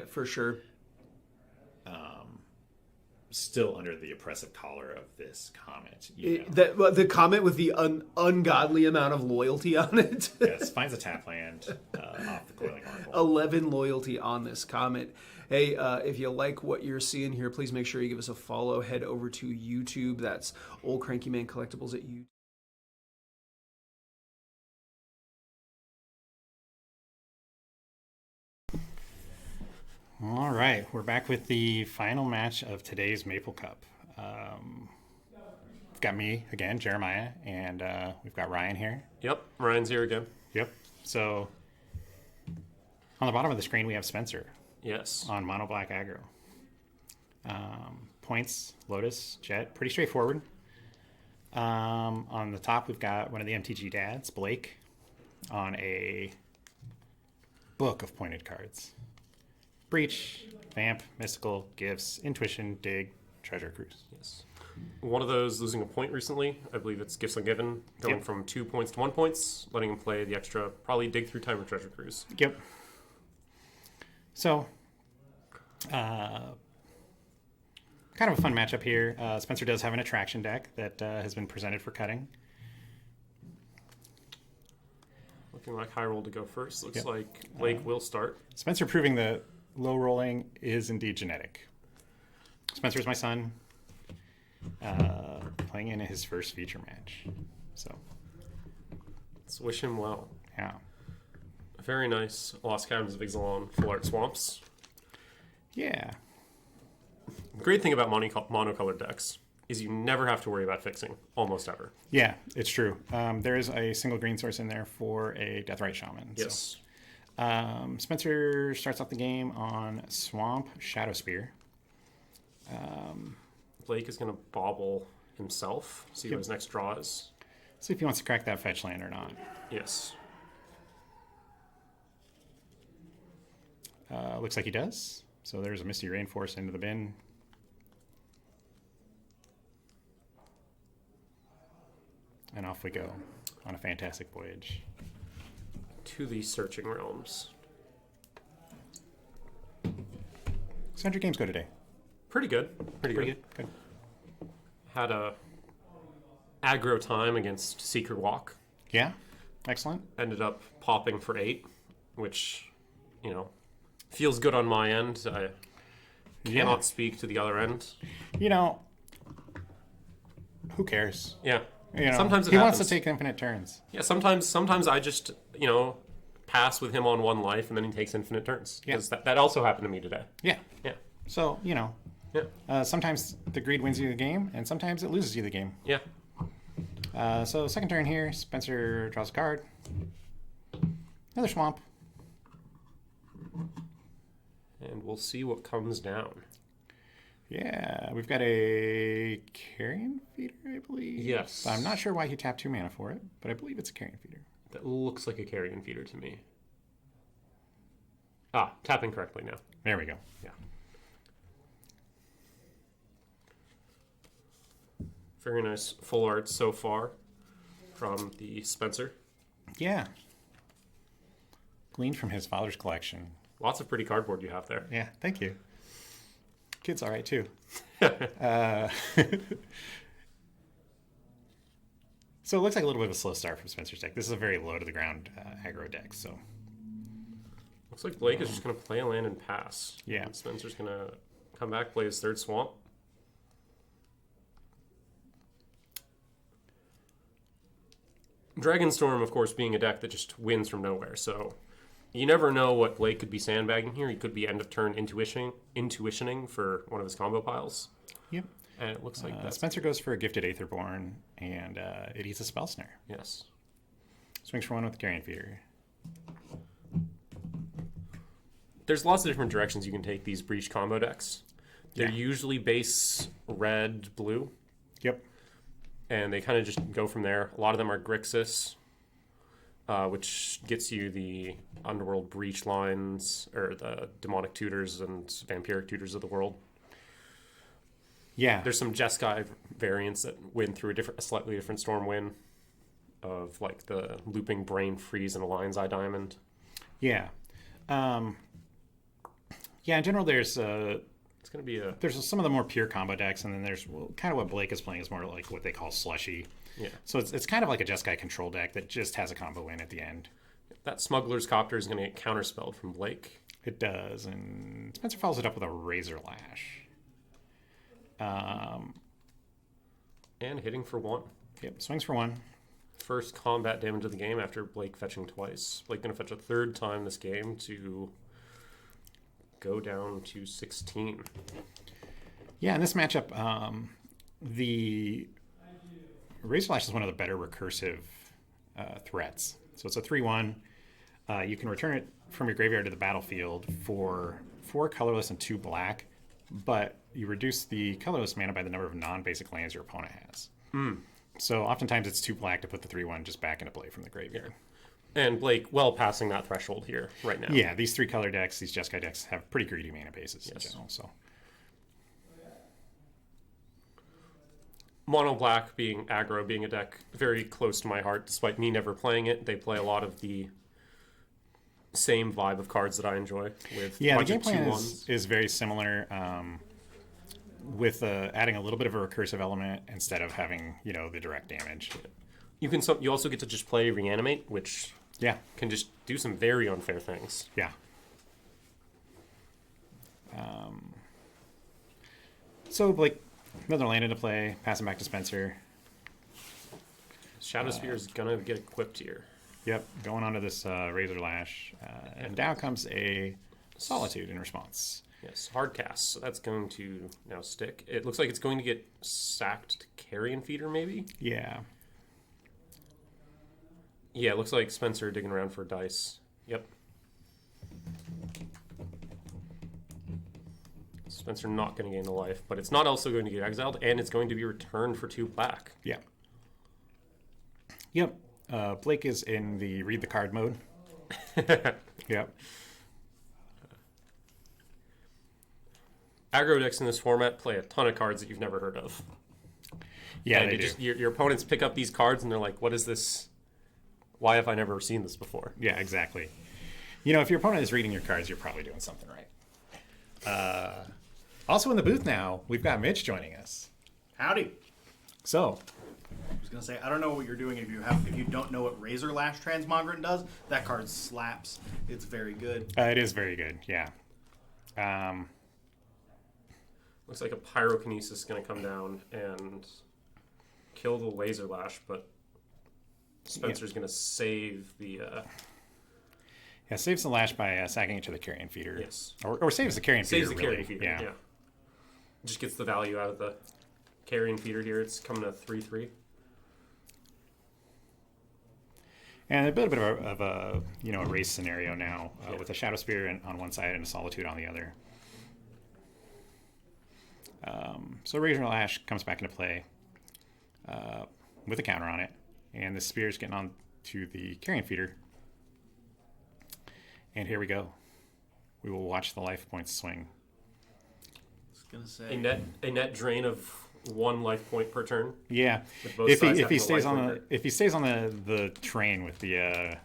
for sure. Still under the oppressive collar of this comet. The comet with the ungodly amount of loyalty on it. Yes, finds a tap land off the coiling oracle. 11 loyalty on this comet. Hey, if you like what you're seeing here, please make sure you give us a follow. Head over to YouTube. That's Old Cranky Man Collectibles at YouTube. All right, we're back with the final match of today's Maple Cup. We've got me again, Jeremiah, and we've got Ryan here. Yep, Ryan's here again. Yep. So on the bottom of the screen, we have Spencer. Yes. On Mono Black Aggro. Points, Lotus, Jet, pretty straightforward. On the top, we've got one of the MTG dads, Blake, on a book of pointed cards. Breach, Vamp, Mystical, Gifts, Intuition, Dig, Treasure Cruise. Yes. One of those losing a point recently. I believe it's Gifts Ungiven, going from 2 points to 1 point, letting him play the extra, probably Dig Through Time or Treasure Cruise. Yep. So, kind of a fun matchup here. Spencer does have an attraction deck that has been presented for cutting. Looking like high roll to go first. Looks like Blake will start. Spencer proving that low rolling is indeed genetic. Spencer's my son, playing in his first feature match. So, let's wish him well. Yeah. Very nice. Lost Cabins of Ixalan, Full Art Swamps. Yeah. Great thing about monocolored decks is you never have to worry about fixing, almost ever. Yeah, it's true. There is a single green source in there for a Deathrite Shaman. Yes. So. Spencer starts off the game on Swamp Shadow Spear. Blake is going to bobble himself, see what his next draw is. See if he wants to crack that fetch land or not. Yes. Looks like he does. So there's a Misty Rainforest into the bin. And off we go on a fantastic voyage. To the Searching Realms. So how'd your games go today? Pretty good. Pretty good. Had a aggro time against Secret Walk. Yeah? Excellent. Ended up popping for 8, which, feels good on my end. I cannot speak to the other end. Who cares? Yeah. Sometimes he wants to take infinite turns. Yeah, sometimes I just, pass with him on 1 life and then he takes infinite turns. Because that also happened to me today. Yeah. Yeah. So, sometimes the greed wins you the game, and sometimes it loses you the game. Yeah. So second turn here, Spencer draws a card. Another swamp. And we'll see what comes down. Yeah, we've got a Carrion Feeder, I believe. Yes. I'm not sure why he tapped 2 mana for it, but I believe it's a Carrion Feeder. That looks like a Carrion Feeder to me. Tapping correctly now. There we go. Yeah. Very nice full art so far from the Spencer. Yeah. Gleaned from his father's collection. Lots of pretty cardboard you have there. Yeah, thank you. Kid's all right, too. So it looks like a little bit of a slow start from Spencer's deck. This is a very low-to-the-ground aggro deck, so... Looks like Blake is just going to play a land and pass. Yeah. And Spencer's going to come back, play his 3rd Swamp. Dragonstorm, of course, being a deck that just wins from nowhere, so... You never know what Blake could be sandbagging here. He could be end of turn intuitioning for one of his combo piles. Yep. And it looks like that. Spencer goes for a Gifted Aetherborn, and it eats a Spell Snare. Yes. Swings for 1 with the Carrion Feeder. There's lots of different directions you can take these Breach combo decks. They're usually base red, blue. Yep. And they kind of just go from there. A lot of them are Grixis, which gets you the Underworld Breach lines, or the Demonic Tutors and Vampiric Tutors of the world. Yeah. There's some Jeskai variants that win through a slightly different Stormwind, of like the Looping Brain Freeze and a Lion's Eye Diamond. Yeah. Yeah, in general, It's going to be a... there's some of the more pure combo decks, and then there's kind of what Blake is playing is more like what they call slushy. Yeah. So it's kind of like a Jeskai control deck that just has a combo in at the end. That Smuggler's Copter is going to get counterspelled from Blake. It does, and Spencer follows it up with a Razor Lash. And hitting for 1. Yep, swings for 1. First combat damage of the game after Blake fetching twice. Blake going to fetch a third time this game to go down to 16. Yeah, in this matchup, the Razor Lash is one of the better recursive threats. So it's a 3/1. You can return it from your graveyard to the battlefield for 4 colorless and 2 black, but you reduce the colorless mana by the number of non-basic lands your opponent has. So oftentimes it's 2 black to put the 3/1 just back into play from the graveyard. And Blake well passing that threshold here right now. Yeah, these 3 color decks, these Jeskai decks, have pretty greedy mana bases in general. So Mono Black being aggro, being a deck very close to my heart, despite me never playing it. They play a lot of the same vibe of cards that I enjoy with yeah, a the bunch game of plan 2/1s. is very similar, with adding a little bit of a recursive element instead of having the direct damage. You also get to just play Reanimate, which Yeah, can just do some very unfair things. yeah. So Blake, another land into play, pass him back to Spencer. Shadow Spear is gonna get equipped here. Yep, going on to this Razor Lash, and down comes a Solitude in response. Yes, hard cast. So that's going to now stick. It looks like it's going to get sacked to Carrion Feeder, maybe? Yeah. Yeah, it looks like Spencer digging around for dice. Yep. Spencer not going to gain the life, but it's not also going to get exiled, and it's going to be returned for 2 black. Yeah. Yep. Blake is in the read the card mode. Yep. Aggro decks in this format play a ton of cards that you've never heard of. Yeah, and they do. just your opponents pick up these cards and they're like, "What is this? Why have I never seen this before?" Yeah, exactly. If your opponent is reading your cards, you're probably doing something right. Also in the booth now, we've got Mitch joining us. Howdy. So, I was gonna say I don't know what you're doing if you don't know what Razor Lash Transmogrant does. That card slaps. It's very good. it is very good. Yeah. Looks like a Pyrokinesis is going to come down and kill the Laser Lash, but Spencer's going to save the... Yeah, saves the Lash by sacking it to the Carrion Feeder. Yes. Or saves the Carrion Feeder, Saves the really. Carrion Feeder, Yeah. yeah. Just gets the value out of the Carrion Feeder here. It's coming to 3/3. And a bit of a a race scenario now with a Shadow Spear on one side and a Solitude on the other. So Razor Lash comes back into play with a counter on it, and the Spear is getting on to the Carrion Feeder. And here we go. We will watch the life points swing. I was gonna say A net drain of 1 life point per turn. Yeah, With both if sides he having a stays life on linker. the the train with the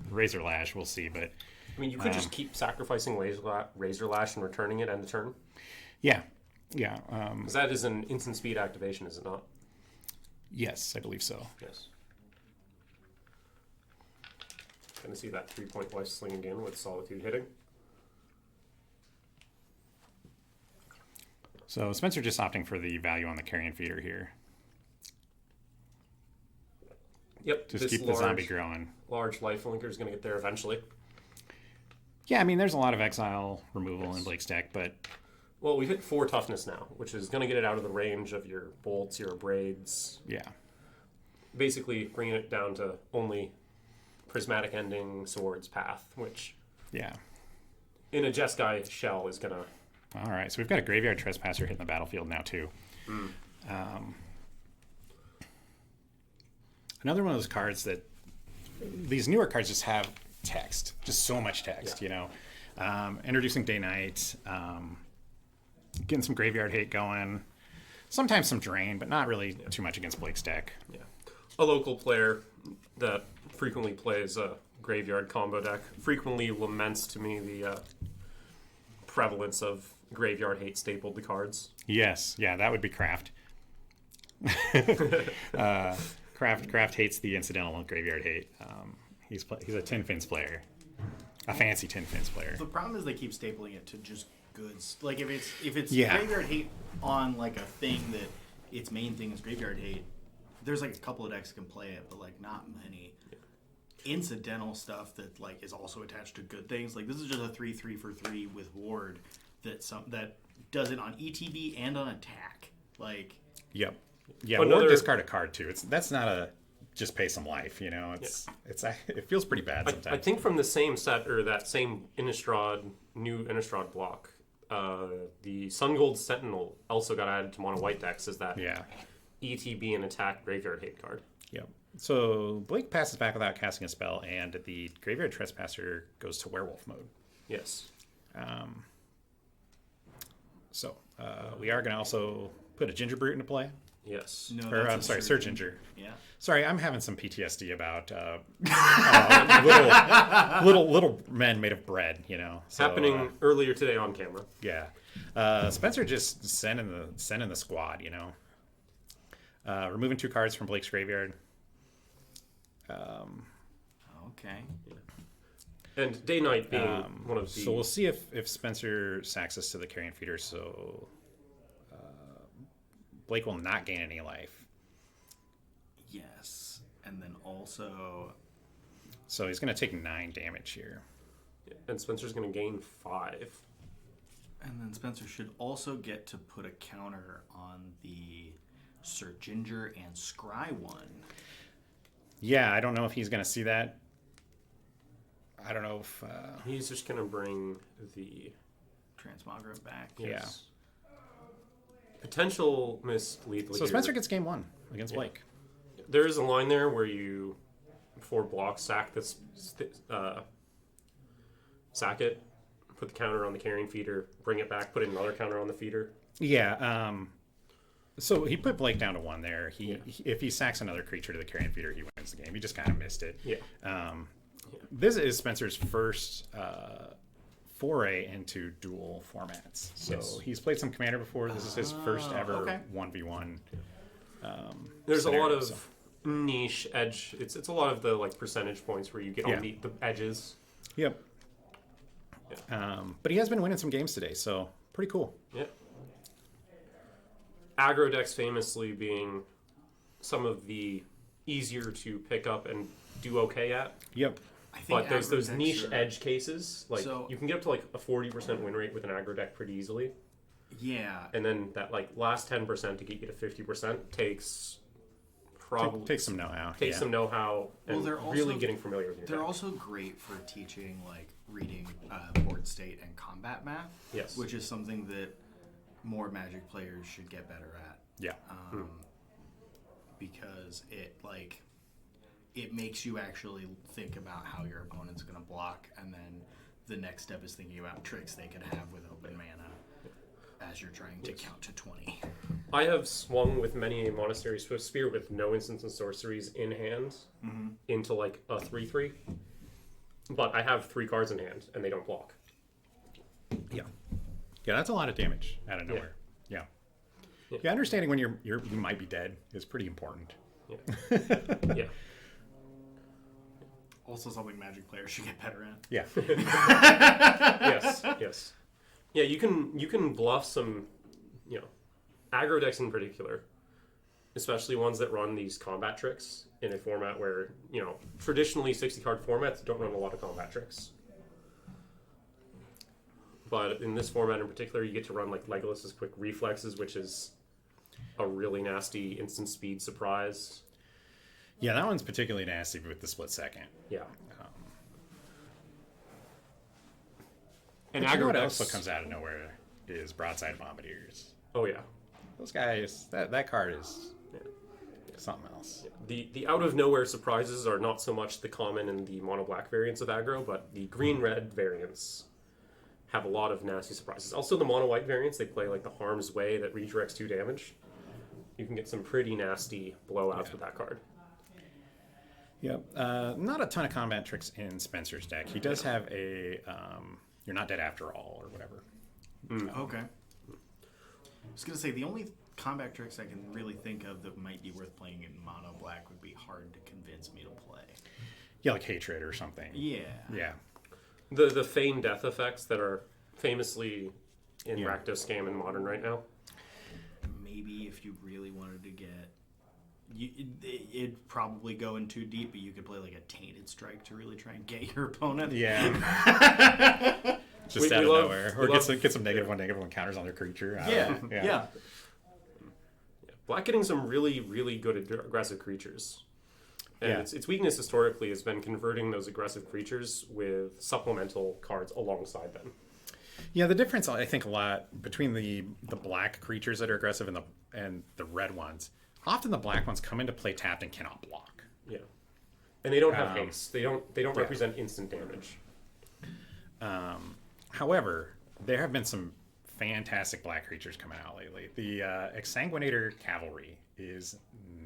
Razor Lash, we'll see. But I mean, you could just keep sacrificing Razor Lash and returning it end of turn. yeah. Because that is an instant speed activation, is it not? Yes, I believe so. Yes. Going to see that 3-point life sling again with Solitude hitting. So Spencer just opting for the value on the Carrion Feeder here. Yep. Just this keep the zombie growing. large life linker is going to get there eventually. Yeah, I mean, there's a lot of exile removal in Blake's deck, but Well, we've hit 4 toughness now, which is going to get it out of the range of your bolts, your braids. yeah. Basically bringing it down to only prismatic ending, swords, path, which Yeah. in a Jeskai shell is going to... All right, so we've got a Graveyard Trespasser hitting the battlefield now, too. Another one of those cards that... These newer cards just have text. Just so much text, Introducing Day-Night, getting some Graveyard hate going. Sometimes some Drain, but not really too much against Blake's deck. Yeah. A local player that frequently plays a graveyard combo deck frequently laments to me the prevalence of graveyard hate stapled to cards. Yes, yeah, that would be Kraft. Kraft hates the incidental graveyard hate. He's a Tin Fins player, a fancy Tin Fins player. The problem is they keep stapling it to just goods. Like if it's Yeah. graveyard hate on like a thing that its main thing is graveyard hate, there's like a couple of decks that can play it, but like not many. Incidental stuff that like is also attached to good things. Like this is just a 3/3 for 3 with ward that does it on ETB and on attack. Like Yep. Yeah, Another- or discard a card too. That's not a just pay some life, you know. It feels pretty bad sometimes. I think from the same set or that same new Innistrad block, the Sun Gold Sentinel also got added to mono white decks as that Yeah. ETB and attack graveyard hate card. Yep. So Blake passes back without casting a spell, and the Graveyard Trespasser goes to werewolf mode. Yes. So we are going to also put a Ginger Brute into play. Yes. no, Or that's I'm sorry, a Sir Ginger. Yeah. Sorry, I'm having some PTSD about little men made of bread, you know. So, Happening earlier today on camera. yeah. Spencer just sending the squad, you know. Removing 2 cards from Blake's graveyard. Okay. And Day Night being one of the. So we'll see if Spencer sacks us to the Carrion Feeder. So Blake will not gain any life. Yes, and then also So he's going to take 9 damage here. And Spencer's going to gain 5. And then Spencer should also get to put a counter on the Sir Ginger and Scry one. Yeah, I don't know if he's going to see that. I don't know if... He's just going to bring the. Transmogrant back. Yes. Potential mislead. So Spencer gets game 1 against Yeah. Blake. There is a line there where you, 4 blocks, sack this, sack it, put the counter on the carrying feeder, bring it back, put another counter on the feeder. Yeah, so he put Blake down to 1 there. If he sacks another creature to the Carrion Feeder, he wins the game. He just kind of missed it. Yeah. This is Spencer's first foray into dual formats. So Yes. he's played some Commander before. This is his first ever okay. 1v1. There's a lot scenario, of so. niche edge. It's a lot of the like percentage points where you get Yeah. on the edges. Yep. But he has been winning some games today, so pretty cool. Yeah. Aggro decks famously being some of the easier to pick up and do okay at. Yep. I think But there's aggro those decks niche are- edge cases. Like So- you can get up to like a 40% win rate with an aggro deck pretty easily. Yeah. And then that like last 10% to get you to 50% takes probably Take some know-how. takes yeah. some know-how and they're really also- getting familiar with your They're deck. also great for teaching like reading board state and combat math. Yes. Which is something that more Magic players should get better at. Yeah. Because it makes you actually think about how your opponent's going to block, and then the next step is thinking about tricks they could have with open mana as you're trying to count to 20. I have swung with many a Monastery Swift Spear with no instants and sorceries in hand into like a 3/3. But I have 3 cards in hand and they don't block. Yeah. Yeah, that's a lot of damage out of nowhere. Yeah. Yeah, understanding when you might be dead is pretty important. Yeah. Yeah. Also something Magic players should get better at. Yeah. Yes. Yes. Yeah, you can bluff some, aggro decks in particular, especially ones that run these combat tricks in a format where, traditionally 60 card formats don't run a lot of combat tricks. But in this format in particular, you get to run like Legolas's Quick Reflexes, which is a really nasty instant speed surprise. Yeah, that one's particularly nasty with the split second. Yeah. And But you know aggro what decks else comes out of nowhere is Broadside Bombardiers. Oh yeah. Those guys, that card is something else. The out of nowhere surprises are not so much the common and the mono black variants of aggro, but the green red variants have a lot of nasty surprises. Also the mono white variants, they play like the Harm's Way that redirects 2 damage. You can get some pretty nasty blowouts with that card. Yep. Not a ton of combat tricks in Spencer's deck. He does have a You're Not Dead After All or whatever. Okay. I was gonna say the only combat tricks I can really think of that might be worth playing in mono black would be hard to convince me to play. Yeah, like Hatred or something. Yeah. Yeah. The feign death effects that are famously in Rakdos game and Modern right now. Maybe if you really wanted to get, it'd probably go in too deep, but you could play like a Tainted Strike to really try and get your opponent. Yeah. Just out of love- nowhere. we Or love- get some negative one counters on their creature. I Yeah. don't know. Yeah. Black getting some really, really good aggressive creatures. And Yeah. its weakness historically has been converting those aggressive creatures with supplemental cards alongside them. Yeah, the difference I think a lot between the black creatures that are aggressive and the red ones. Often the black ones come into play tapped and cannot block. Yeah. And they don't have haste. They don't represent instant damage. However, there have been some fantastic black creatures coming out lately. The Exsanguinator Cavalry is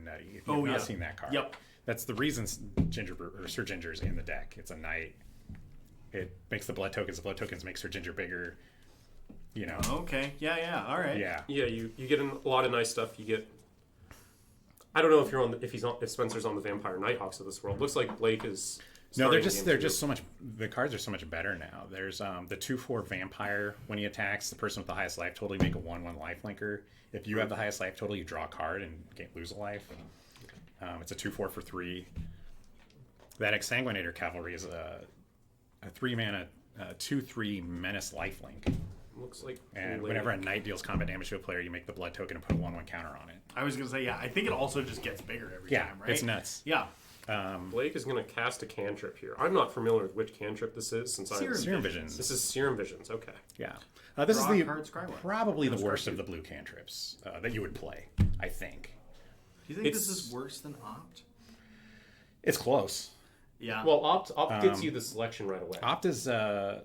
nutty. If you've not seen that card. Yep. That's the reason Sir Ginger's in the deck. It's a knight. It makes the blood tokens. The blood tokens make Sir Ginger bigger. You know. Okay. Yeah. All right. Yeah. Yeah, you get a lot of nice stuff. You get. I don't know if you're on if Spencer's on the Vampire Nighthawks of this world. Looks like Blake is. No, they're starting just so much. The cards are so much better now. There's the 2/4 vampire. When he attacks, the person with the highest life total, you make a 1/1 lifelinker. If you have the highest life total, you draw a card and lose a life. It's a 2/4 for 3. That Exsanguinator Cavalry is a 3-mana 2/3 menace lifelink. Looks like. And Blake. whenever a knight deals combat damage to a player, you make the blood token and put a 1/1 counter on it. I was gonna say I think it also just gets bigger every Yeah, time, right? it's nuts. Yeah. Blake is going to cast a cantrip here. I'm not familiar with which cantrip this is since Serum Visions. This is Serum Visions. Okay. Yeah. This Draw is a card, scry one. probably the No, scry worst two. of the blue cantrips that you would play, I think. Do you think this It's- is worse than Opt? It's close. Yeah. Well, Opt gets you the selection right away. Opt is so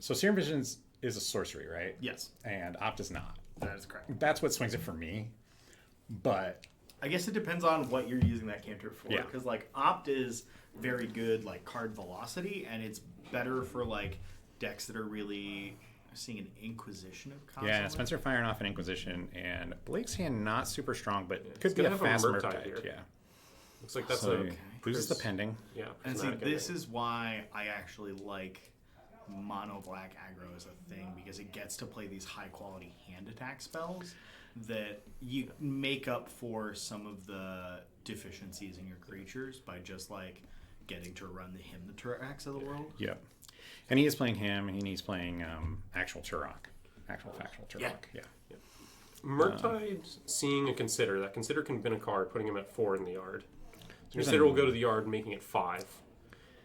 Serum Visions is a sorcery, right? yes, And Opt is not. that is correct. That's what swings it for me. But I guess it depends on what you're using that cantrip for. Yeah. Because like Opt is very good like card velocity, and it's better for like decks that are really seeing an Inquisition of constantly. yeah, Spencer firing off an Inquisition, and Blake's hand not super strong, but it's could be gonna a have a fast Murktide Murktide. here. Yeah. Looks like that's So a loses the pending. yeah. And see, prismatic this ending. is why I actually like mono black aggro as a thing, because it gets to play these high quality hand attack spells that you make up for some of the deficiencies in your creatures by just like getting to run the Hymnoturax of the world. Yep. And he is playing him, and he's playing actual Turok. Actual factual Turok. Yeah. Yeah. Murktide seeing a Consider. That Consider can bin a card, putting him at 4 in the yard. There's Consider a- will go to the yard, making it 5.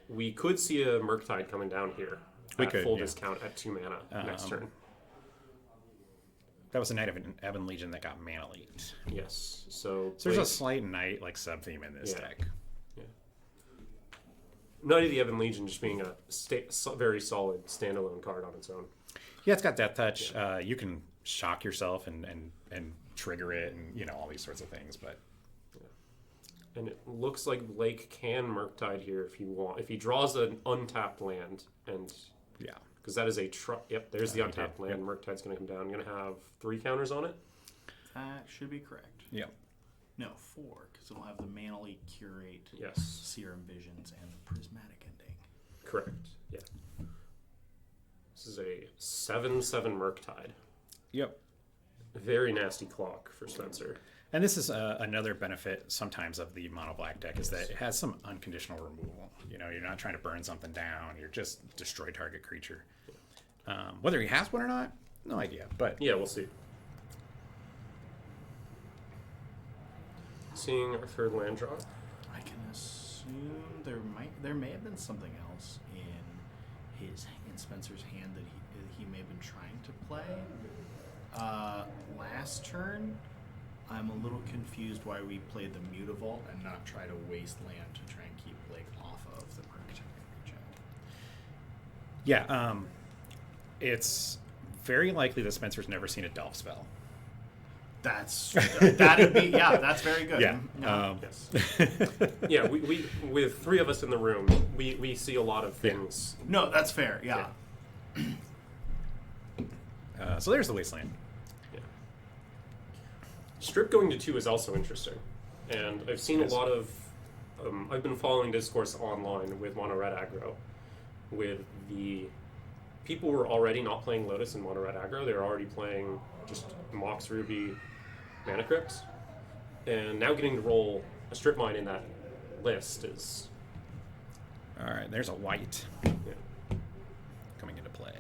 We could see a Murktide coming down here. We at could, full yeah. discount at 2 mana next turn. That was a Knight of Ebon Legion that got mana leaked. Yes. So So there's a Blake- slight Knight like sub theme in this Yeah. deck. Knight of the Ebon Legion just being a very solid standalone card on its own. Yeah, it's got Death Touch. You can shock yourself and trigger it, and all these sorts of things. But And it looks like Blake can Murktide here if you want. If he draws an untapped land, and yeah, because that is a yep, there's the he untapped did, land. Murktide's going to come down. I'm going to have 3 counters on it. That should be correct. yeah. No, 4, because it'll have the Manly Curate, Yes, Serum Visions, and the Prismatic Ending. correct. Yeah. This is a 7/7 Murktide. Yep. Very nasty clock for Spencer. And this is another benefit sometimes of the mono black deck is that it has some unconditional removal. You're not trying to burn something down. You're just destroy target creature. Whether he has one or not, no idea. But Yeah, we'll see. Seeing our 3rd land draw. I can assume there may have been something else in Spencer's hand that he may have been trying to play. Last turn, I'm a little confused why we played the Mutavault and not try to waste land to try and keep Blake off of the Murktide regen. yeah, it's very likely that Spencer's never seen a Delph spell. That'd be that's very good. Yeah. No, Yes. Yeah, we with 3 of us in the room, we see a lot of things. no, that's fair. Yeah. So there's the Wasteland. Yeah. Strip going to 2 is also interesting, and I've seen Yes. a lot of. I've been following discourse online with Mono Red Aggro, with the people who are already not playing Lotus and Mono Red Aggro. They're already playing just Mox Ruby Mana Crypt, and now getting to roll a Strip Mine in that list is All right, there's a white yeah, coming into play.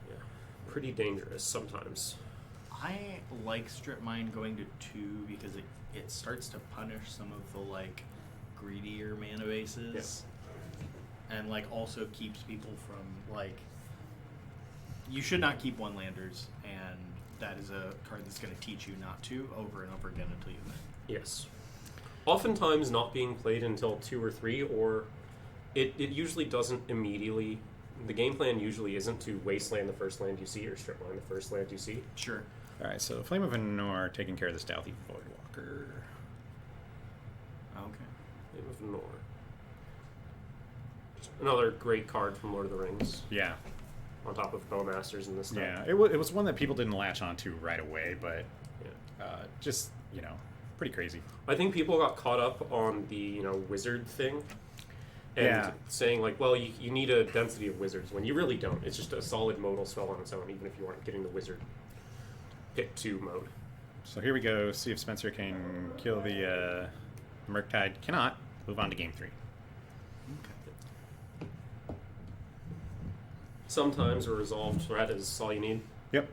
yeah, pretty dangerous sometimes. I like Strip Mine going to 2 because it starts to punish some of the like greedier mana bases, and like also keeps people from like. You should not keep one landers, and that is a card that's going to teach you not to over and over again until you win. Yes. Oftentimes not being played until 2 or 3, or it usually doesn't immediately. The game plan usually isn't to wasteland the first land you see or strip mine the first land you see. Sure. All right, so Flame of Anor taking care of the Stealthy Voidwalker. Okay. Flame of Nor. Just another great card from Lord of the Rings, Yeah, on top of Bowmasters and this stuff. yeah. It was one that people didn't latch onto right away, but Yeah. just pretty crazy. I think people got caught up on the wizard thing, and Yeah. saying like, well, you need a density of wizards when you really don't. It's just a solid modal spell on its own, even if you aren't getting the wizard pick 2 mode. So here we go. See if Spencer can kill the Murktide. Cannot. Move on to game 3. Sometimes a resolved threat is all you need. Yep.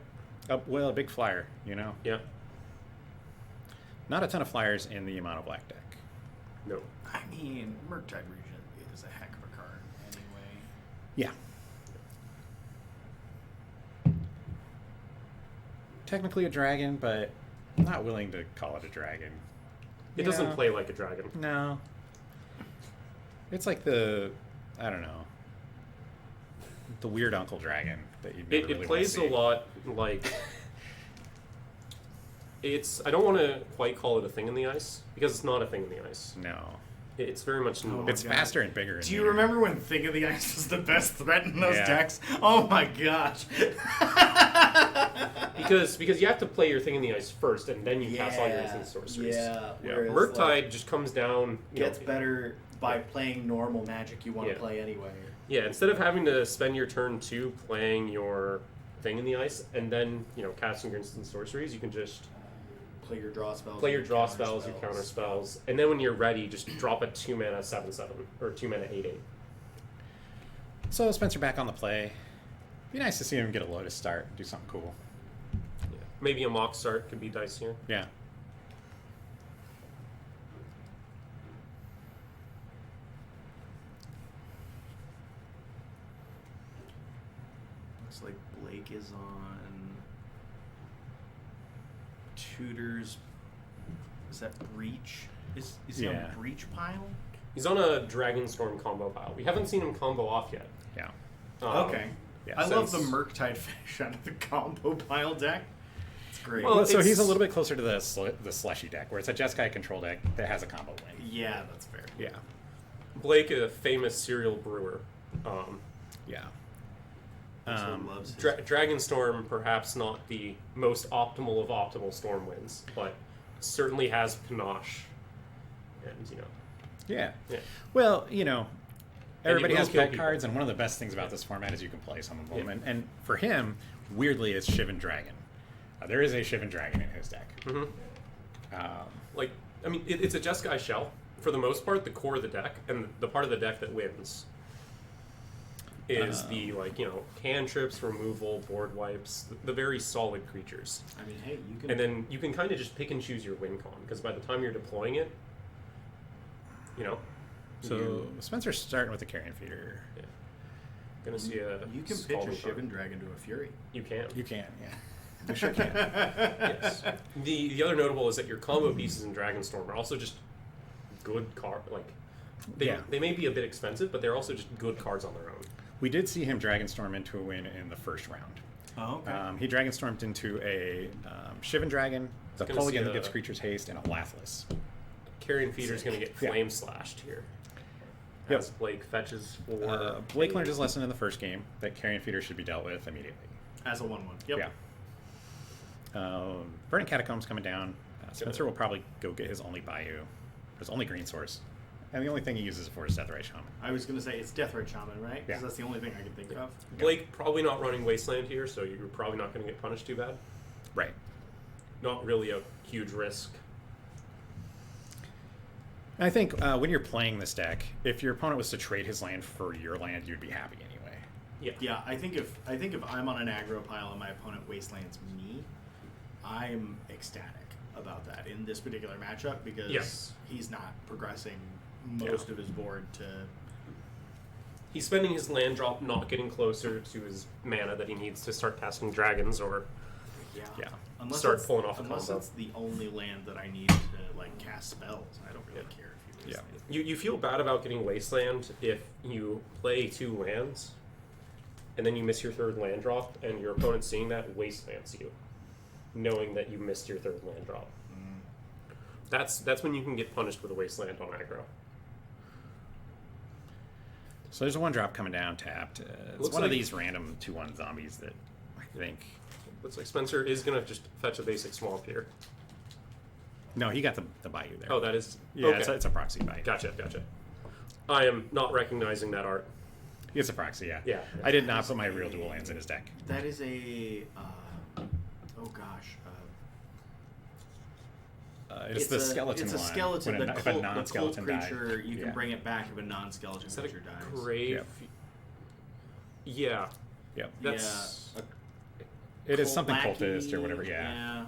Well, a big flyer. Yeah. Not a ton of flyers in the Mono Black deck. No. I mean, Murktide Regent is a heck of a card anyway. Yeah. Technically a dragon, but I'm not willing to call it a dragon. It doesn't play like a dragon. No. It's like I don't know, the weird Uncle Dragon that you never It really plays a want to see. lot like. I don't want to quite call it a thing in the ice, because it's not a thing in the ice. No. It's very much. Oh, It's God. faster and bigger. Do you remember when Thing of the Ice was the best threat in those Yeah. decks? Oh my gosh. Because you have to play your thing in the ice first, and then you pass all your instant sorceries. Yeah. Yeah. Whereas, Murktide just comes down. gets better by playing normal Magic you want to Yeah. play anyway. Yeah, instead of having to spend your turn 2 playing your thing in the ice, and then casting your instant sorceries, you can just Play your draw spells. play your draw spells, your counter spells, and then when you're ready, just drop a 2 mana 7/7 or 2 mana 8/8. So Spencer back on the play. Be nice to see him get a Lotus start, do something cool. Yeah. Maybe a mock start could be dice here. Yeah. Looks like Blake is on Tudor's. Is that Breach? Is he Yeah. on Breach pile? He's on a Dragonstorm combo pile. We haven't seen him combo off yet. Yeah. Okay. Yeah, I love the since- Murktide finish out of the combo pile deck. It's great. Well, Well, so he's a it's- little bit closer to the Slushy deck, where it's a Jeskai control deck that has a combo lane. yeah, that's fair. Yeah. Blake, a famous serial brewer. Yeah. Also loves his Dragonstorm, perhaps not the most optimal of optimal storm wins, but certainly has panache. And, Yeah. yeah. Well, everybody will has kill bet people. cards, and one of the best things about this format is you can play some of them. Yeah. And for him, weirdly, it's Shivan Dragon. There is a Shivan Dragon in his deck. Mhm. Um, Like, I mean, it's a Jeskai shell. For the most part, the core of the deck, and the part of the deck that wins is the, cantrips, removal, board wipes, the very solid creatures. I mean, hey, you can. And then you can kind of just pick and choose your win con, because by the time you're deploying it, so Spencer's starting with the Carrion Feeder. gonna see a you can pitch a Scalding Tarn. Shivan Dragon to a Fury. You can. You can, yeah. You sure can. Yes. The other notable is that your combo pieces in Dragonstorm are also just good card. Like they may be a bit expensive, but they're also just good cards on their own. We did see him Dragonstorm into a win in the first round. Oh, okay. He Dragonstormed into a Shivan Dragon, the gonna Mulligan see that gives a- creatures haste, and a Lathless. Carrion Feeder's going to get Yeah. flame slashed here. Yep. as Blake fetches for. Blake learned his lesson in the first game that Carrion Feeder should be dealt with immediately. As a 1/1. Yep. Yeah. Burning Catacombs coming down. Spencer will probably go get his only Bayou, his only green source. And the only thing he uses it for is Deathrite Shaman. I was going to say it's Deathrite Shaman, right? Because Yeah. that's the only thing I can think of. Blake probably not running Wasteland here, so you're probably not going to get punished too bad. Right. Not really a huge risk. And I think when you're playing this deck, if your opponent was to trade his land for your land, you'd be happy anyway. Yeah. Yeah, I think if I'm on an aggro pile and my opponent wastelands me, I'm ecstatic about that in this particular matchup because Yes. he's not progressing most of his board to. He's spending his land drop not getting closer to his mana that he needs to start casting dragons or Yeah. Unless start it's- pulling off a unless combo. it's the only land that I need to like cast spells. I don't really care if you Yeah. wasteland. You feel bad about getting Wasteland if you play 2 lands and then you miss your 3rd land drop and your opponent seeing that wastelands you, knowing that you missed your 3rd land drop. That's when you can get punished with a Wasteland on aggro. So there's a 1-drop coming down tapped. It's Looks one of like- these random 2/1 zombies that I think. Looks like Spencer is going to just fetch a basic swamp here. No, he got the Bayou there. Oh, that is... yeah, okay. it's a proxy Bayou. Gotcha. I am not recognizing that art. It's a proxy, yeah. Yeah. I did not put my real dual lands in his deck. That is a. Oh gosh. It's the skeleton It's a one. skeleton. When The if a cult, the non-skeleton cult died. creature, you can Yeah. bring it back if a non-skeleton Is that a creature dies. grave? Yep. Yeah. Yep. That's... Yeah. It is something Cult cultist or lackey, whatever, yeah.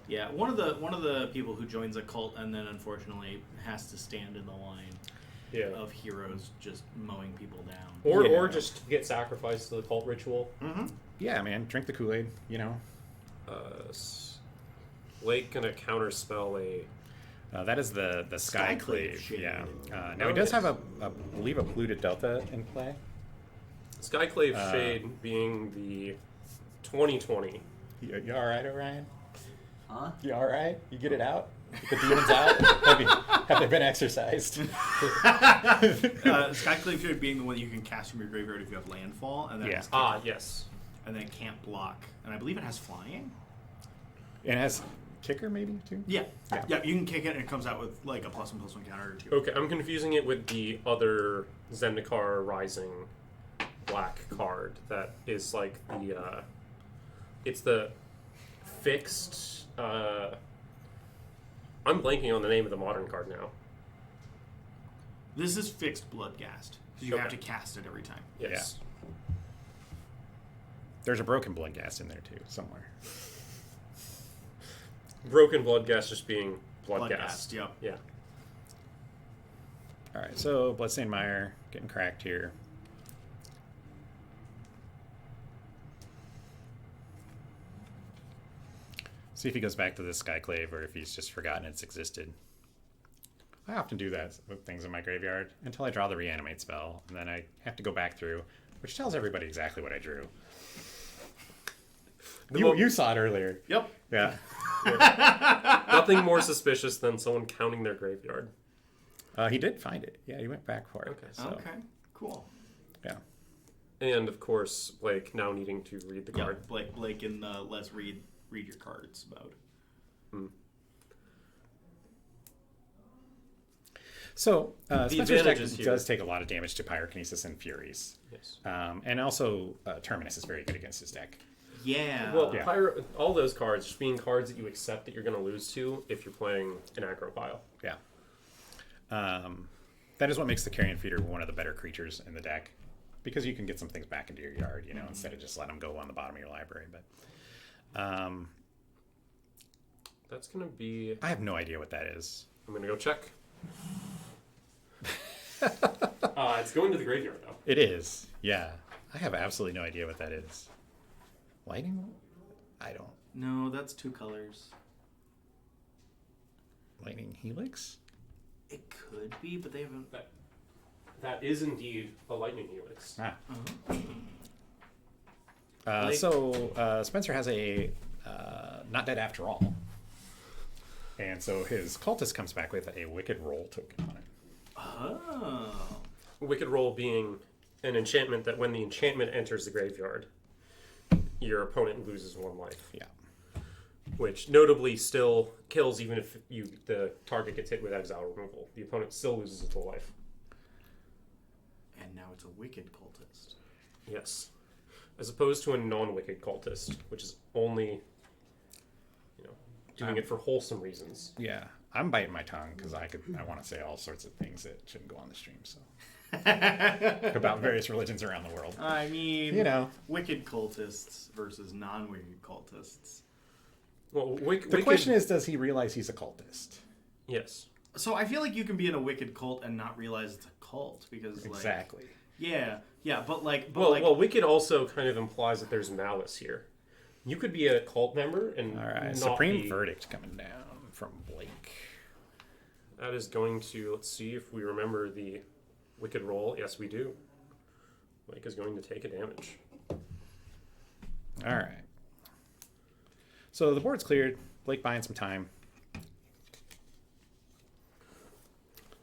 Yeah. One of the people who joins a cult and then unfortunately has to stand in the line Yeah. of heroes just mowing people down. Or Yeah. just get sacrificed to the cult ritual. Yeah, man. Drink the Kool-Aid, you know. Blake gonna counterspell a... That is the Skyclave. Skyclave shade. Yeah. Now Oh, he does yes. have I believe a polluted delta in play. Skyclave Shade being the 2020. You all right, Orion? Huh? You all right? You get it out? Get the demons out? Have they been exercised? Skyclave Shade being the one you can cast from your graveyard if you have landfall, and then Yeah. it's Yes. and then it can't block. And I believe it has flying. And it has kicker maybe too. Yeah. Yeah. Yeah, you can kick it and it comes out with like a +1/+1 counter or 2. Okay, I'm confusing it with the other Zendikar Rising black card that is like the... it's the fixed... I'm blanking on the name of the modern card now. This is fixed Bloodghast. So you Okay. have to cast it every time. Yes. There's a broken blood gas in there too somewhere. Broken Bloodghast just being Bloodghast. Yep. Yeah. All right, so Bloodstained Mire getting cracked here. See if he goes back to this Skyclave or if he's just forgotten it's existed. I often do that with things in my graveyard until I draw the reanimate spell, and then I have to go back through, which tells everybody exactly what I drew. You saw it earlier. Yep. Yeah. Nothing more suspicious than someone counting their graveyard. He did find it. Yeah, he went back for it. Okay. So, Okay. Cool. yeah. And of course, Blake now needing to read the Yeah. card. Blake in the let's read your cards mode. So, Spencer's deck advantages here- does take a lot of damage to Pyrokinesis and Furies. Yes. And also, Terminus is very good against his deck. Yeah. Well, Yeah. all those cards just being cards that you accept that you're going to lose to if you're playing an aggro pile. Yeah. That is what makes the Carrion Feeder one of the better creatures in the deck. Because you can get some things back into your yard, you know, instead of just letting them go on the bottom of your library. But That's going to be... I have no idea what that is. I'm going to go check. It's going to the graveyard, though. It is. Yeah. I have absolutely no idea what that is. Lightning? I don't. No, that's 2 colors. Lightning Helix? It could be, but they haven't. That is indeed a lightning helix. So Spencer has a Not Dead After All. And so his cultist comes back with a Wicked Roll token on it. Oh. Wicked Roll being an enchantment that when the enchantment enters the graveyard, your opponent loses 1 life. Yeah. Which notably still kills even if the target gets hit with exile removal. The opponent still loses its whole life. And now it's a wicked cultist. Yes. As opposed to a non-wicked cultist, which is only, doing it for wholesome reasons. Yeah. I'm biting my tongue because I want to say all sorts of things that shouldn't go on the stream. So about various religions around the world. I mean, wicked cultists versus non-wicked cultists. Well, The question is, does he realize he's a cultist? Yes. So I feel like you can be in a wicked cult and not realize it's a cult because, Exactly. yeah, but Well, wicked also kind of implies that there's malice here. You could be a cult member and All right. not Supreme be... verdict coming down from Blake. That is going to... Let's see if we remember the Wicked Roll. Yes, we do. Blake is going to take a damage. All right. So the board's cleared. Blake buying some time.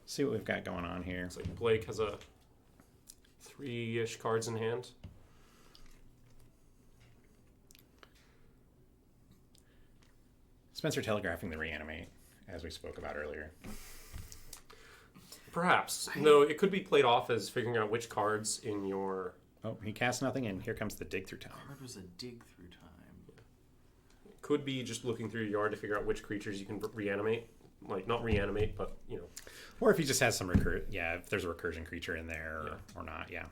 See what we've got going on here. Looks like Blake has a 3-ish cards in hand. Spencer telegraphing the reanimate, as we spoke about earlier. Perhaps. No, it could be played off as figuring out which cards in your... Oh, he casts nothing, and here comes the dig through time. Card was a dig through time. Could be just looking through your yard to figure out which creatures you can reanimate. Like, not reanimate, but, Or if he just has some if there's a recursion creature in there or not, yeah.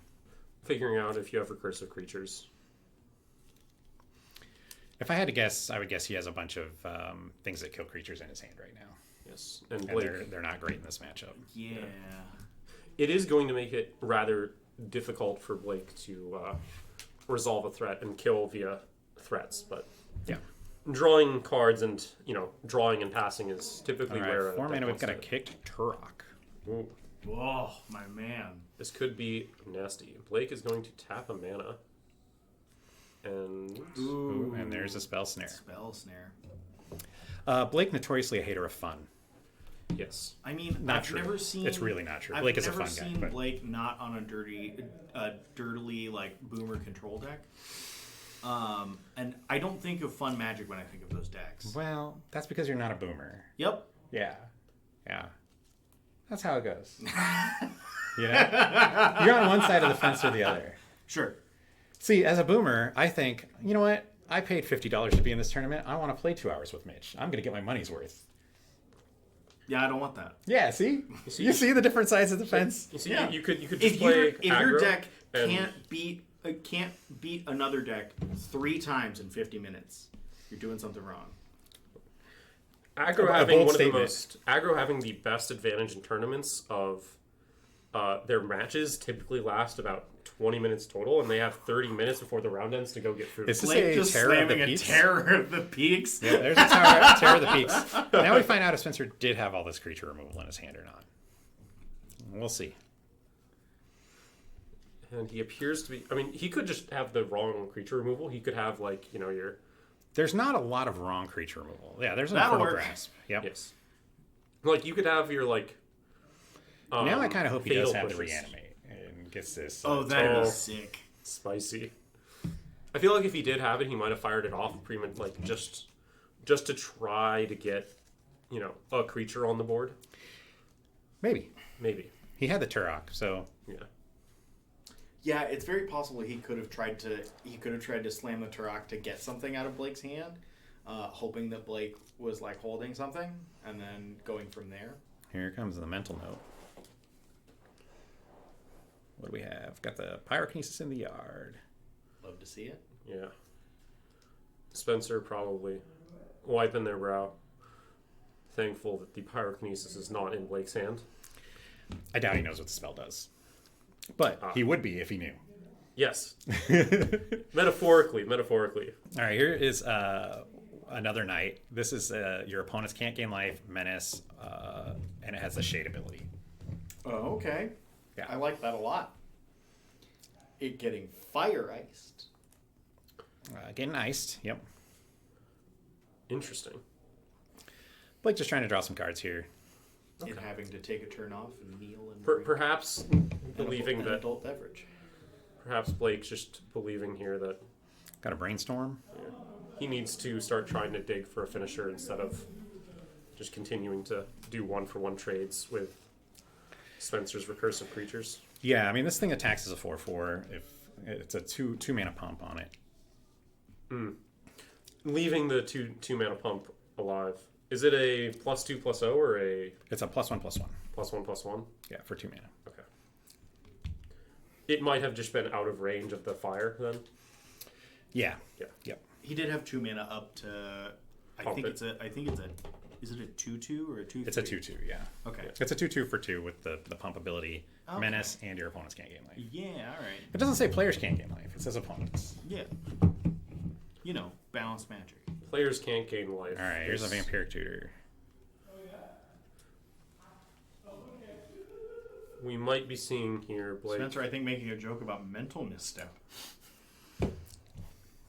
figuring out if you have recursive creatures. If I had to guess, I would guess he has a bunch of things that kill creatures in his hand right now. Yes. And And Blake... they're not great in this matchup. Yeah. It is going to make it rather difficult for Blake to resolve a threat and kill via threats, but Yeah. drawing cards and drawing and passing is typically All where right, 4 mana, we've wants got a to- kicked Turok. Ooh, Whoa, my man. this could be nasty. Blake is going to tap a mana, and Ooh, and there's a spell snare. Spell snare. Blake, notoriously a hater of fun. yes, I mean, Not I've true. never seen. It's really not true. I've Blake is a never fun guy, seen but- Blake not on a dirtily like boomer control deck. And I don't think of fun magic when I think of those decks. Well, that's because you're not a boomer. Yep. Yeah. That's how it goes. You're on one side of the fence or the other. Sure. See, as a boomer, I think, you know what? I paid $50 to be in this tournament. I want to play 2 hours with Mitch. I'm going to get my money's worth. Yeah, I don't want that. Yeah, see? You see the different sides of the fence? you see, Yeah. you could just If play your aggro deck and- can't beat another deck 3 times in 50 minutes, you're doing something wrong. Aggro A having bold one statement. of the most Aggro having the best advantage in tournaments of their matches typically last about 20 minutes total, and they have 30 minutes before the round ends to go get food. Is this Blake a just terror of the slamming a peaks? terror of the peaks. Yeah, there's a terror of the peaks. Now we find out if Spencer did have all this creature removal in his hand or not. We'll see. And he appears to be... I mean, he could just have the wrong creature removal. He could have, your... There's not a lot of wrong creature removal. Yeah, there's an That'll Infernal work. Grasp. Yep. Yes. You could have your, Now I kind of hope he does fatal have the pushes. reanimate and gets this. Oh, that'd Oh. be sick. Spicy. I feel like if he did have it, he might have fired it off just to try to get, a creature on the board. Maybe. Maybe. He had the Turok, so Yeah. Yeah, it's very possible he could have tried to slam the Turok to get something out of Blake's hand, hoping that Blake was holding something, and then going from there. here comes the mental note. What do we have? Got the Pyrokinesis in the yard. Love to see it. Yeah. Spencer probably wiping their brow, thankful that the pyrokinesis is not in Blake's hand. I doubt he knows what the spell does. But he would be if he knew. Yes. Metaphorically. All right, here is another night. This is your opponents can't gain life, menace, and it has the shade ability. Oh, okay. Yeah. I like that a lot. It getting fire iced. Getting iced, yep. Interesting. Blake just trying to draw some cards here. It having to take a turn off and kneel and Perhaps believing an that adult beverage. perhaps Blake's just believing here that Got a brainstorm. he needs to start trying to dig for a finisher instead of just continuing to do one-for-one trades with Spencer's recursive creatures. Yeah, I mean, this thing attacks as a 4/4 if it's a two mana pump on it. Leaving the two mana pump alive. Is it a +2/+0 or a It's a +1/+1. +1/+1? Yeah, for 2 mana. Okay. It might have just been out of range of the fire then. Yeah. Yeah. Yep. He did have 2 mana up to. I Pump think it. it's a. I think it's a. Is it a 2/2 or a 2/3? It's a 2/2. Yeah. Okay. It's a 2/2 for 2 with the pump ability, Okay. menace, and your opponents can't gain life. Yeah. All right. It doesn't say players can't gain life. It says opponents. Yeah. You know, balanced magic. Players can't gain life. All right. Here's a It's- vampiric tutor. We might be seeing here, Blake. Spencer, I think, making a joke about mental misstep.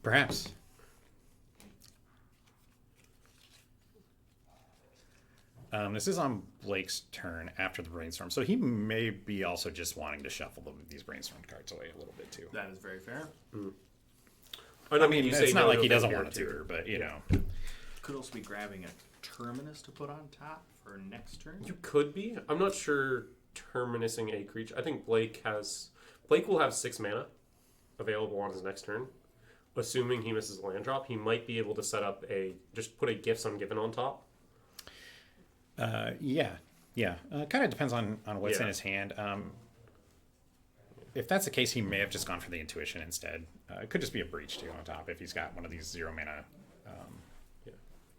Perhaps. This is on Blake's turn after the brainstorm, so he may be also just wanting to shuffle these brainstorm cards away a little bit too. That is very fair. I mean, you say It's not no like to he doesn't vampiric want to tutor, but you know. Could also be grabbing a terminus to put on top for next turn. You could be. I'm not sure terminusing a creature. I think Blake will have 6 mana available on his next turn. Assuming he misses a land drop, he might be able to set up just put a Gifts Ungiven on top. Yeah. Kind of depends on what's in Yeah. his hand. If that's the case, he may have just gone for the intuition instead. It could just be a breach too on top if he's got one of these 0 mana.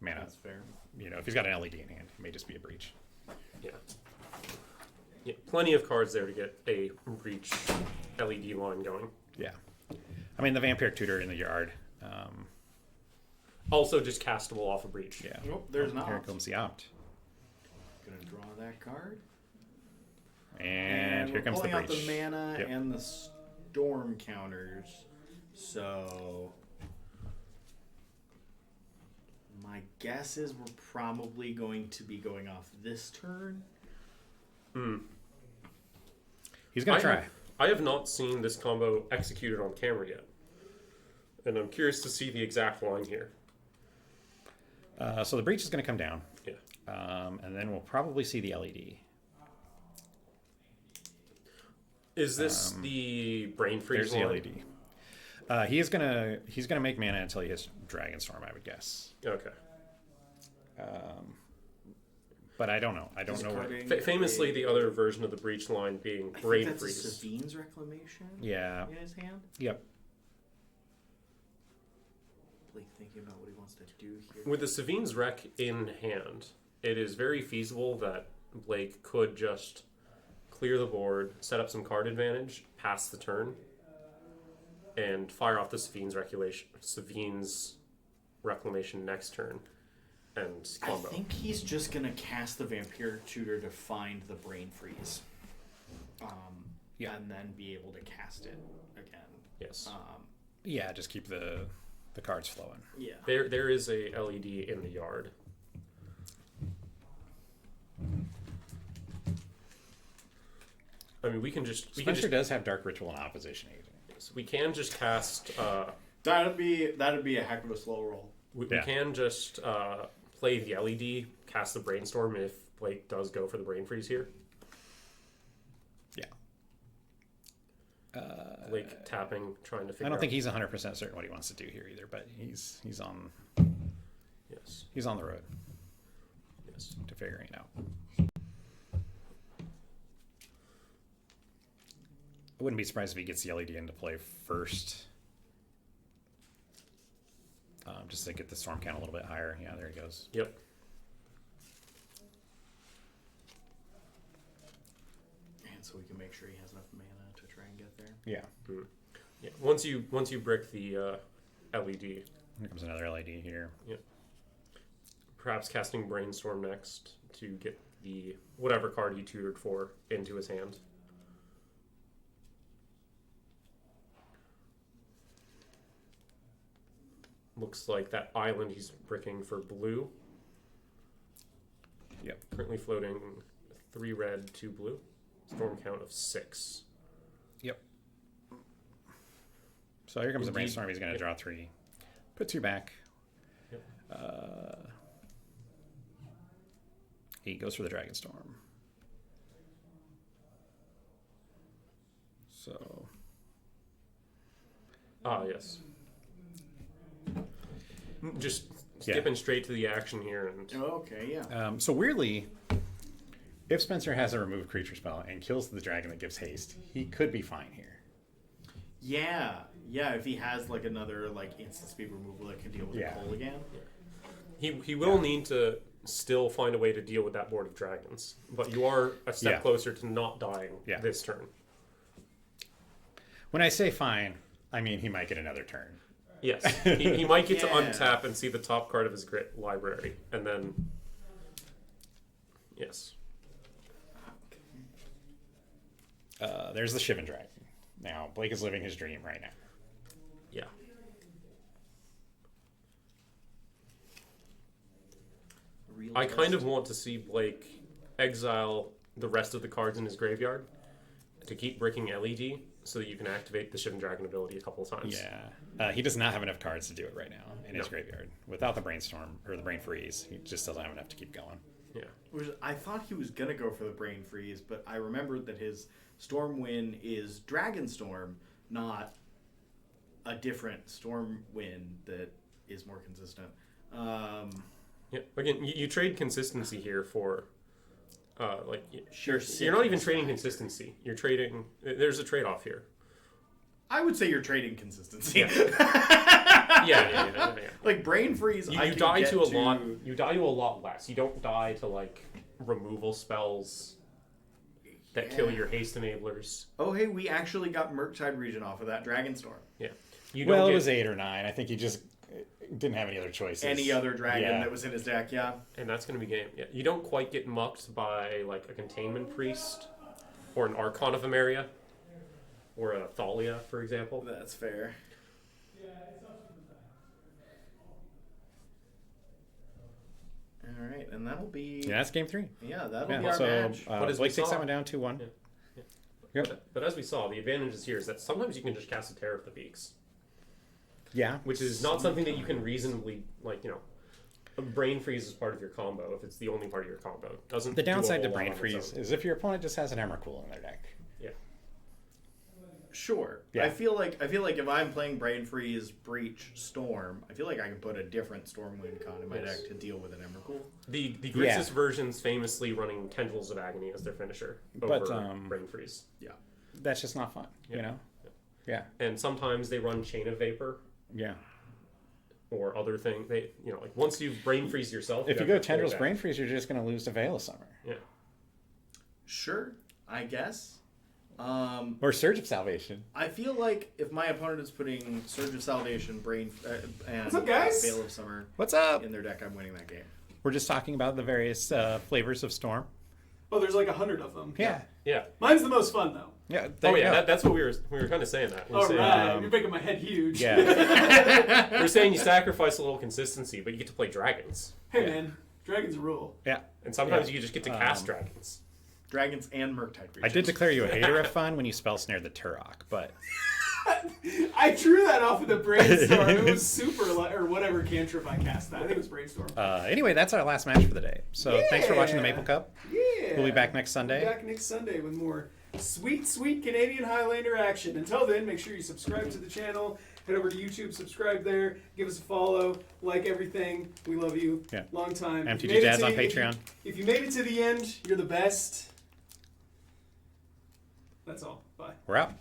Mana. That's fair. You know, if he's got an LED in hand, it may just be a breach. Yeah. Yeah, plenty of cards there to get a Breach LED line going. Yeah. I mean, the vampiric tutor in the yard. Also just castable off a Breach. Yeah. Oh, there's an Here opt. comes the opt. Gonna draw that card. And here we're comes the pulling breach. out the mana Yep. and the storm counters. So my guess is we're probably going to be going off this turn. He's going to try. I have not seen this combo executed on camera yet. And I'm curious to see the exact line here. So the breach is going to come down. Yeah. And then we'll probably see the LED. Is this the brain freeze There's the line? LED. He's gonna make mana until he hits Dragonstorm, I would guess. Okay. But I don't know. I don't know what. Famously, the other version of the breach line being I brain think that's freeze. a Savine's Reclamation Yeah. in his hand. Yep. Blake thinking about what he wants to do here. With the Savine's Wreck in hand, it is very feasible that Blake could just clear the board, set up some card advantage, pass the turn, and fire off the Savine's Reclamation next turn, and I combo. think he's just gonna cast the Vampiric Tutor to find the Brain Freeze. Yeah. And then be able to cast it again. Yes. Yeah. Just keep the cards flowing. Yeah. There is a LED in the yard. I mean, we can just Spencer does have Dark Ritual and Opposition Agent. we can just cast That'd be a heck of a slow roll. we Yeah. can just play the LED, cast the Brainstorm if Blake does go for the Brain Freeze here. Yeah. Blake tapping, trying to figure I out. don't think he's 100% certain what he wants to do here either, but he's on Yes. the road Yes. to figuring it out. I wouldn't be surprised if he gets the LED into play first. Just to get the storm count a little bit higher. Yeah, there he goes. Yep. And so we can make sure he has enough mana to try and get there. Yeah. Yeah. Once you brick the LED, Here comes another LED here. perhaps casting Brainstorm next to get the whatever card he tutored for into his hand. Looks like that island he's bricking for blue. Yep. Currently floating 3 red, 2 blue. Storm count of 6. So here comes the Indeed. Brainstorm. He's going to draw 3. Put 2 back. Yep. He goes for the Dragonstorm. So Yes. Just skipping straight to the action here, and Okay, yeah. so weirdly, if Spencer has a remove creature spell and kills the dragon that gives haste, he could be fine here. Yeah, if he has like another like instant speed removal that can deal with Yeah. the pull again. he will need to still find a way to deal with that board of dragons. But you are a step Yeah. closer to not dying Yeah. this turn. When I say fine, I mean he might get another turn. Yes, he might get to Yeah. untap and see the top card of his grit library, and then yes. There's the Shivan Dragon. Now, Blake is living his dream right now. Yeah. I kind of want to see Blake exile the rest of the cards in his graveyard to keep breaking LED so that you can activate the Shivan Dragon ability a couple of times. Yeah. He does not have enough cards to do it right now in his No. graveyard. Without the Brainstorm, or the Brain Freeze, he just doesn't have enough to keep going. Yeah. I thought he was gonna go for the brain freeze, but I remembered that his Stormwind is Dragonstorm, not a different Stormwind that is more consistent. Yeah. Again, you trade consistency here for, Sure, you're not even trading consistency. You're trading. There's a trade-off here. I would say you're trading consistency. Yeah. Like brain freeze, I You can die get to a lot. You die to a lot less. You don't die to like removal spells that kill your haste enablers. Oh, hey, we actually got Murktide Region off of that Dragonstorm. Yeah. You Well, don't it get, was 8 or 9. I think he just didn't have any other choices. Any other dragon Yeah. that was in his deck, yeah. and that's going to be game. Yeah. You don't quite get mucked by like a containment priest or an Archon of Emeria or a Thalia, for example. That's fair. All right, and that'll be Yeah, that's game 3. that'll Yeah, be our so match. But as Blake we takes saw- that one down 2-1. Yeah. Yep. But as we saw, the advantages here is that sometimes you can just cast a Terror of the Peaks, Yeah. which is not something that you can reasonably a brain freeze is part of your combo if it's the only part of your combo. It doesn't The do a downside to whole lot Brain on its Freeze own. is if your opponent just has an Emrakul in their deck. Yeah. Sure. Yeah. I feel like if I'm playing Brain Freeze, Breach, Storm, I feel like I can put a different Stormwind con in my Yes. deck to deal with an Emrakul. The Yeah. Grixis version's famously running Tendrils of Agony as their finisher over But, Brain Freeze. Yeah. That's just not fun, you know? Yeah. And sometimes they run Chain of Vapor Yeah. or other thing. They once you've Brain Freeze yourself, If you have go to pull Tendrils back. Brain Freeze, you're just going to lose to Veil of Summer. Yeah. Sure, I guess. Or Surge of Salvation. I feel like if my opponent is putting Surge of Salvation, and What's up, guys? Veil of Summer What's up? in their deck, I'm winning that game. We're just talking about the various flavors of Storm. Oh, there's like 100 of them. Yeah. Yeah. Mine's the most fun though. Yeah. Oh yeah, that's what we were kind of saying that. We were All saying, right, you're making my head huge. Yeah. we're saying you sacrifice a little consistency, but you get to play dragons, Hey man, dragons rule. Yeah. and sometimes you just get to cast dragons. Dragons and Murktide Region. I did declare you a hater of fun when you spell snared the Turok, but I drew that off of the brainstorm. It was super or whatever cantrip I cast that. I think it was brainstorm. anyway, that's our last match for the day. So thanks for watching the Maple Cup. Yeah. We'll be back next Sunday. Back next Sunday with more sweet Canadian Highlander action. Until then, make sure you subscribe to the channel. Head over to YouTube, subscribe there, give us a follow, like everything. We love you. Yeah. Long time. If you MTG made it Dads to on the- Patreon. If you made it to the end, you're the best. That's all. Bye. We're out.